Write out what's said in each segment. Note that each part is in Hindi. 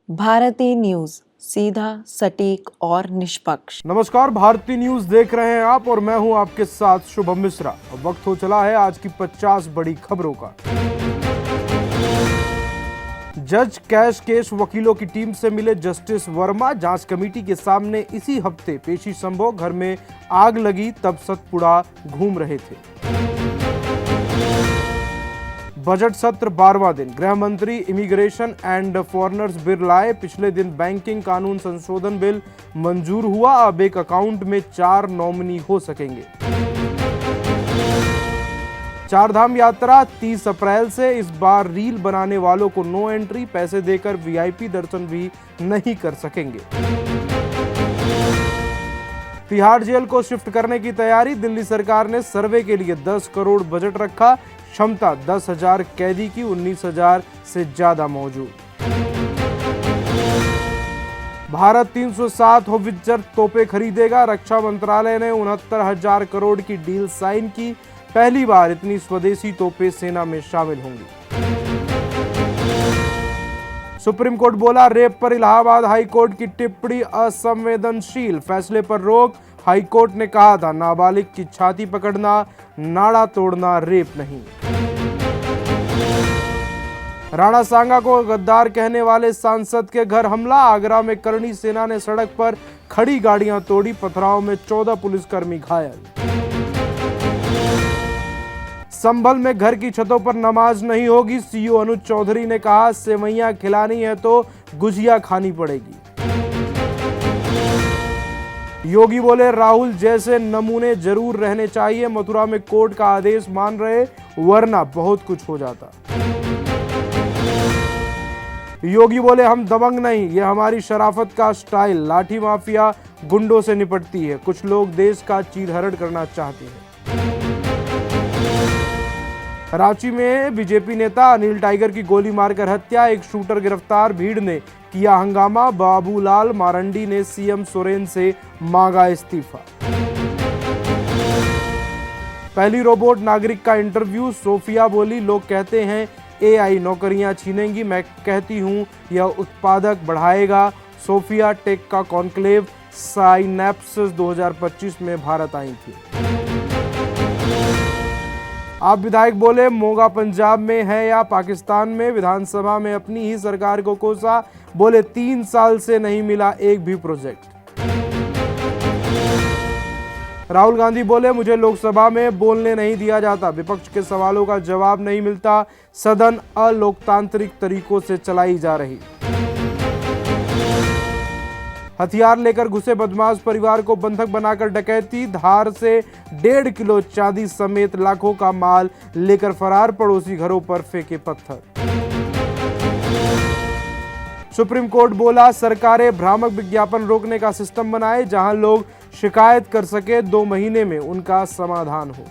भारती न्यूज, सीधा, सटीक और निष्पक्ष। नमस्कार, भारती न्यूज देख रहे हैं आप और मैं हूं आपके साथ शुभम मिश्रा। अब वक्त हो चला है आज की 50 बड़ी खबरों का। जज कैश केस वकीलों की टीम से मिले जस्टिस वर्मा। जांच कमेटी के सामने इसी हफ्ते पेशी संभव। घर में आग लगी तब सतपुड़ा घूम रहे थे। बजट सत्र 12वां दिन। गृह मंत्री इमिग्रेशन एंड फॉरेनर्स बिल लाए। पिछले दिन बैंकिंग कानून संशोधन बिल मंजूर हुआ। अब एक अकाउंट में 4 नॉमिनी हो सकेंगे। चारधाम यात्रा 30 अप्रैल से। इस बार रील बनाने वालों को नो एंट्री। पैसे देकर वीआईपी दर्शन भी नहीं कर सकेंगे। तिहाड़ जेल को शिफ्ट करने की तैयारी। दिल्ली सरकार ने सर्वे के लिए 10 करोड़ बजट रखा। क्षमता 10,000 कैदी की, 19,000 से ज्यादा मौजूद। भारत 307 होवित्जर तोपें खरीदेगा। रक्षा मंत्रालय ने 69,000 करोड़ की डील साइन की। पहली बार इतनी स्वदेशी तोपें सेना में शामिल होंगी। सुप्रीम कोर्ट बोला, रेप पर इलाहाबाद हाई कोर्ट की टिप्पणी असंवेदनशील। फैसले पर रोक। हाई कोर्ट ने कहा था नाबालिग की छाती पकड़ना, नाड़ा तोड़ना रेप नहीं। राणा सांगा को गद्दार कहने वाले सांसद के घर हमला। आगरा में करणी सेना ने सड़क पर खड़ी गाड़ियां तोड़ी। पथराव में 14 पुलिसकर्मी घायल। संभल में घर की छतों पर नमाज नहीं होगी। सीओ अनुज चौधरी ने कहा, सेवैयां खिलानी है तो गुजिया खानी पड़ेगी। योगी बोले, राहुल जैसे नमूने जरूर रहने चाहिए। मथुरा में कोर्ट का आदेश मान रहे, वरना बहुत कुछ हो जाता। योगी बोले, हम दबंग नहीं, ये हमारी शराफत का स्टाइल। लाठी माफिया गुंडों से निपटती है। कुछ लोग देश का चीरहरण करना चाहते हैं। रांची में बीजेपी नेता अनिल टाइगर की गोली मारकर हत्या। एक शूटर गिरफ्तार। भीड़ ने किया हंगामा। बाबूलाल मारंडी ने सीएम सोरेन से मांगा इस्तीफा। पहली रोबोट नागरिक का इंटरव्यू। सोफिया बोली, लोग कहते हैं एआई नौकरियां छीनेगी, मैं कहती हूं यह उत्पादक बढ़ाएगा। सोफिया टेक का कॉन्क्लेव साइनेप्सिस 2025 में भारत आई थी। आप विधायक बोले, मोगा पंजाब में है या पाकिस्तान में। विधानसभा में अपनी ही सरकार को कोसा। बोले, 3 साल से नहीं मिला एक भी प्रोजेक्ट। राहुल गांधी बोले, मुझे लोकसभा में बोलने नहीं दिया जाता। विपक्ष के सवालों का जवाब नहीं मिलता। सदन अलोकतांत्रिक तरीकों से चलाई जा रही। हथियार लेकर घुसे बदमाश परिवार को बंधक बनाकर डकैती। धार से 1.5 किलो चांदी समेत लाखों का माल लेकर फरार। पड़ोसी घरों पर फेंके पत्थर। सुप्रीम कोर्ट बोला, सरकारें भ्रामक विज्ञापन रोकने का सिस्टम बनाए, जहां लोग शिकायत कर सके। 2 महीने में उनका समाधान हो।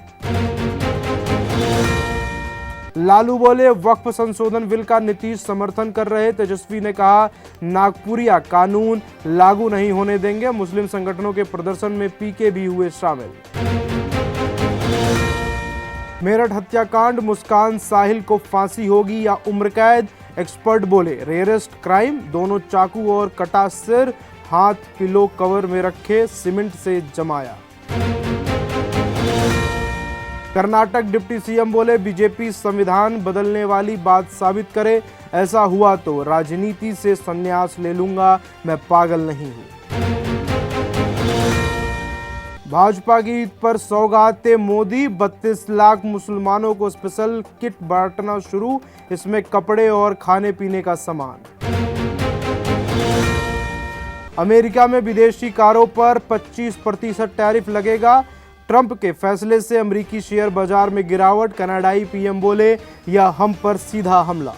लालू बोले, वक्फ संशोधन बिल का नीतीश समर्थन कर रहे। तेजस्वी ने कहा, नागपुरिया कानून लागू नहीं होने देंगे। मुस्लिम संगठनों के प्रदर्शन में पीके भी हुए शामिल। मेरठ हत्याकांड। मुस्कान साहिल को फांसी होगी या उम्र कैद। एक्सपर्ट बोले, रेयरेस्ट क्राइम। दोनों चाकू और कटा सिर। हाथ पिलो कवर में रखे, सीमेंट से जमाया। कर्नाटक डिप्टी सीएम बोले, बीजेपी संविधान बदलने वाली बात साबित करे। ऐसा हुआ तो राजनीति से संन्यास ले लूंगा, मैं पागल नहीं हूं। भाजपा की ईद पर सौगातें मोदी। 32 लाख मुसलमानों को स्पेशल किट बांटना शुरू। इसमें कपड़े और खाने पीने का सामान। अमेरिका में विदेशी कारों पर 25% टैरिफ लगेगा। ट्रंप के फैसले से अमेरिकी शेयर बाजार में गिरावट। कनाडाई पीएम बोले, यह हम पर सीधा हमला।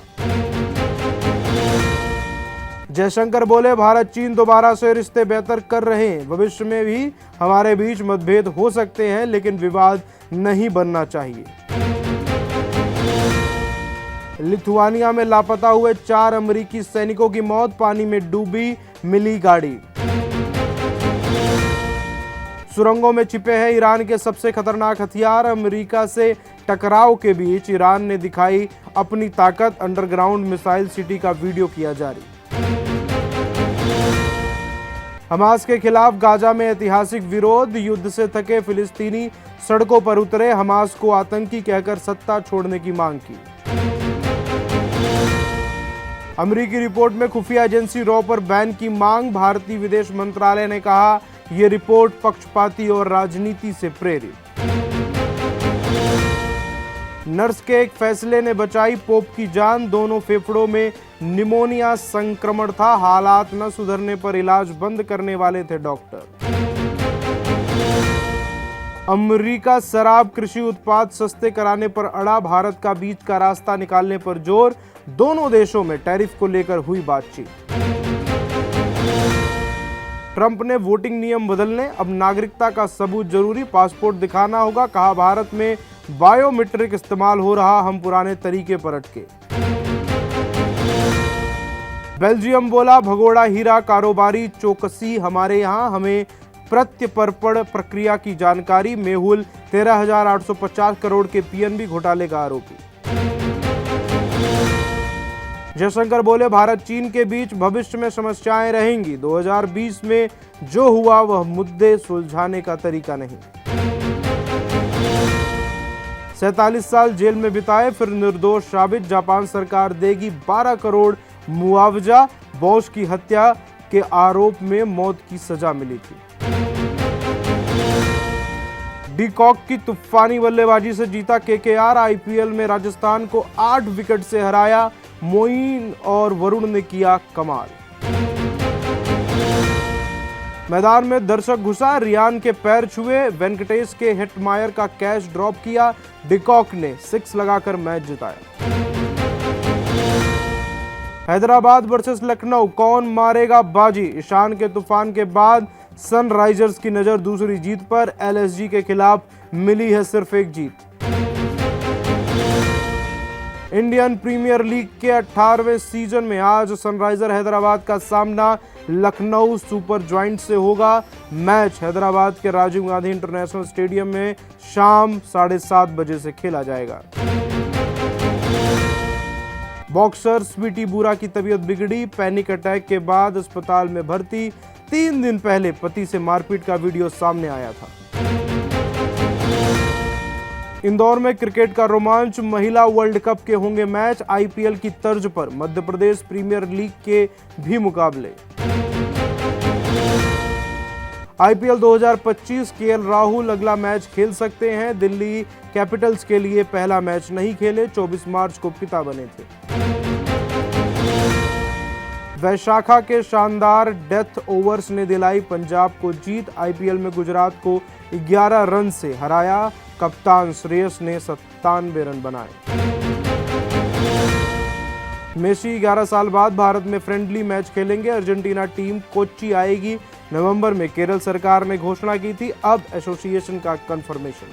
जयशंकर बोले, भारत चीन दोबारा से रिश्ते बेहतर कर रहे हैं। भविष्य में भी हमारे बीच मतभेद हो सकते हैं, लेकिन विवाद नहीं बनना चाहिए। लिथुआनिया में लापता हुए 4 अमेरिकी सैनिकों की मौत। पानी में डूबी मिली गाड़ी। सुरंगों में छिपे हैं ईरान के सबसे खतरनाक हथियार। अमेरिका से टकराव के बीच ईरान ने दिखाई अपनी ताकत। अंडरग्राउंड मिसाइल सिटी का वीडियो किया जारी। हमास के खिलाफ गाजा में ऐतिहासिक विरोध, युद्ध से थके फिलिस्तीनी सड़कों पर उतरे, हमास को आतंकी कहकर सत्ता छोड़ने की मांग की। अमेरिकी रिपोर्ट में खुफिया एजेंसी रॉ पर बैन की मांग, भारतीय विदेश मंत्रालय ने कहा यह रिपोर्ट पक्षपाती और राजनीति से प्रेरित। नर्स के एक फैसले ने बचाई पोप की जान, दोनों फेफड़ों में निमोनिया संक्रमण था, हालात न सुधरने पर इलाज बंद करने वाले थे डॉक्टर। अमेरिका शराब कृषि उत्पाद सस्ते कराने पर अड़ा, भारत का बीच का रास्ता निकालने पर जोर, दोनों देशों में टैरिफ को लेकर हुई बातचीत। ट्रंप ने वोटिंग नियम बदलने, अब नागरिकता का सबूत जरूरी, पासपोर्ट दिखाना होगा, कहा भारत में बायोमेट्रिक इस्तेमाल हो रहा, हम पुराने तरीके पर अटके। बेल्जियम बोला भगोड़ा हीरा कारोबारी चौकसी हमारे यहां, हमें प्रत्यर्पण प्रक्रिया की जानकारी, मेहुल 13,850 करोड़ के पीएनबी घोटाले का आरोपी। जयशंकर बोले भारत चीन के बीच भविष्य में समस्याएं रहेंगी, 2020 में जो हुआ वह मुद्दे सुलझाने का तरीका नहीं। 47 साल जेल में बिताए फिर निर्दोष साबित, जापान सरकार देगी 12 करोड़ मुआवजा, बॉस की हत्या के आरोप में मौत की सजा मिली थी। डी कॉक की तूफानी बल्लेबाजी से जीता केकेआर, आईपीएल में राजस्थान को 8 विकेट से हराया, मोइन और वरुण ने किया कमाल। मैदान में दर्शक घुसा, रियान के पैर छुए, वेंकटेश के हेटमायर का कैच ड्रॉप किया, डिकॉक ने 6 लगाकर मैच जिताया। हैदराबाद वर्सेस लखनऊ, कौन मारेगा बाजी, ईशान के तूफान के बाद सनराइजर्स की नजर दूसरी जीत पर, एलएसजी के खिलाफ मिली है सिर्फ एक जीत। इंडियन प्रीमियर लीग के 18वें सीजन में आज सनराइजर हैदराबाद का सामना लखनऊ सुपर जॉइंट से होगा। मैच हैदराबाद के राजीव गांधी इंटरनेशनल स्टेडियम में शाम 7:30 बजे से खेला जाएगा। बॉक्सर स्वीटी बुरा की तबीयत बिगड़ी, पैनिक अटैक के बाद अस्पताल में भर्ती, 3 दिन पहले पति से मारपीट का वीडियो सामने आया था। इंदौर में क्रिकेट का रोमांच, महिला वर्ल्ड कप के होंगे मैच, आईपीएल की तर्ज पर मध्य प्रदेश प्रीमियर लीग के भी मुकाबले। आईपीएल 2025, केएल राहुल अगला मैच खेल सकते हैं, दिल्ली कैपिटल्स के लिए पहला मैच नहीं खेले, 24 मार्च को पिता बने थे। वैशाखा के शानदार डेथ ओवर्स ने दिलाई पंजाब को जीत, आईपीएल में गुजरात को 11 रन से हराया, कप्तान श्रेयस ने 97 रन बनाए। मेसी 11 साल बाद भारत में फ्रेंडली मैच खेलेंगे, अर्जेंटीना टीम कोच्चि आएगी, नवंबर में केरल सरकार ने घोषणा की थी, अब एसोसिएशन का कंफर्मेशन।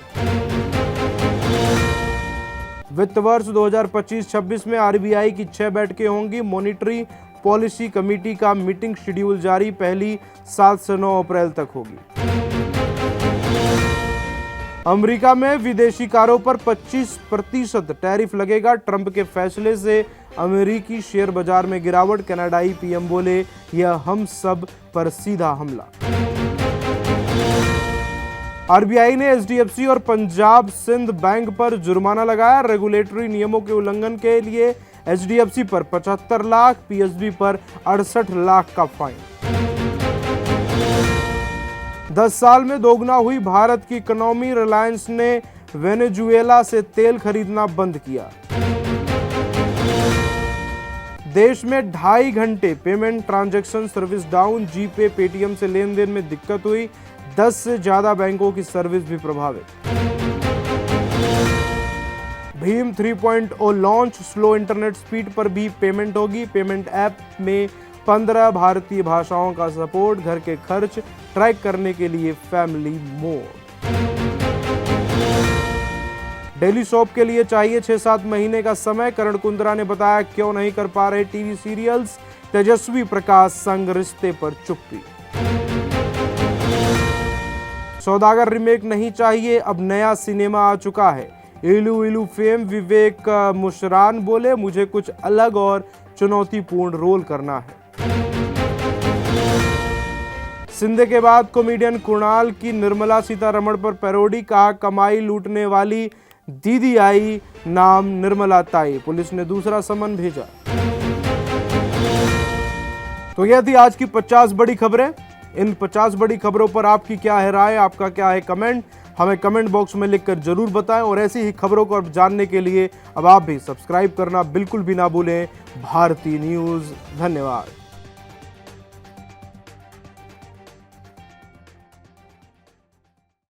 वित्त वर्ष 2025-26 में आरबीआई की 6 बैठकें होंगी, मॉनिटरी पॉलिसी कमेटी का मीटिंग शेड्यूल जारी, पहली 7 से 9 अप्रैल तक होगी। अमेरिका में विदेशी कारों पर 25% टैरिफ लगेगा, ट्रंप के फैसले से अमेरिकी शेयर बाजार में गिरावट, कनाडाई पीएम बोले यह हम सब पर सीधा हमला। आरबीआई ने एचडीएफसी और पंजाब सिंध बैंक पर जुर्माना लगाया, रेगुलेटरी नियमों के उल्लंघन के लिए एचडीएफसी पर 75 लाख, पीएसबी पर 68 लाख का फाइन। 10 साल में दोगुना हुई भारत की इकोनॉमी, रिलायंस ने वेनेजुएला से तेल खरीदना बंद किया। देश में 2.5 घंटे payment transaction service down, GPay Paytm से लेन देन में दिक्कत हुई, 10 से ज्यादा बैंकों की सर्विस भी प्रभावित। Bhim 3.0 launch, slow internet speed पर भी पेमेंट होगी, पेमेंट ऐप में 15 भारतीय भाषाओं का सपोर्ट, घर के खर्च ट्रैक करने के लिए फैमिली मोड। डेली सोप के लिए चाहिए 6-7 महीने का समय, करण कुंद्रा ने बताया क्यों नहीं कर पा रहे टीवी सीरियल्स, तेजस्वी प्रकाश संग रिश्ते पर चुप्पी। सौदागर रीमेक नहीं चाहिए, अब नया सिनेमा आ चुका है, इलू इलू फेम विवेक मुशरान बोले मुझे कुछ अलग और चुनौतीपूर्ण रोल करना है। सिंधे के बाद कॉमेडियन कुणाल की निर्मला सीतारमण पर पैरोडी, कहा कमाई लूटने वाली दीदी आई, नाम निर्मला ताई। पुलिस ने दूसरा समन भेजा। तो यह थी आज की 50 बड़ी खबरें। इन 50 बड़ी खबरों पर आपकी क्या है राय, आपका क्या है कमेंट, हमें कमेंट बॉक्स में लिखकर जरूर बताएं। और ऐसी ही खबरों को जानने के लिए अब आप भी सब्सक्राइब करना बिल्कुल भी ना भूलें भारती न्यूज़। धन्यवाद।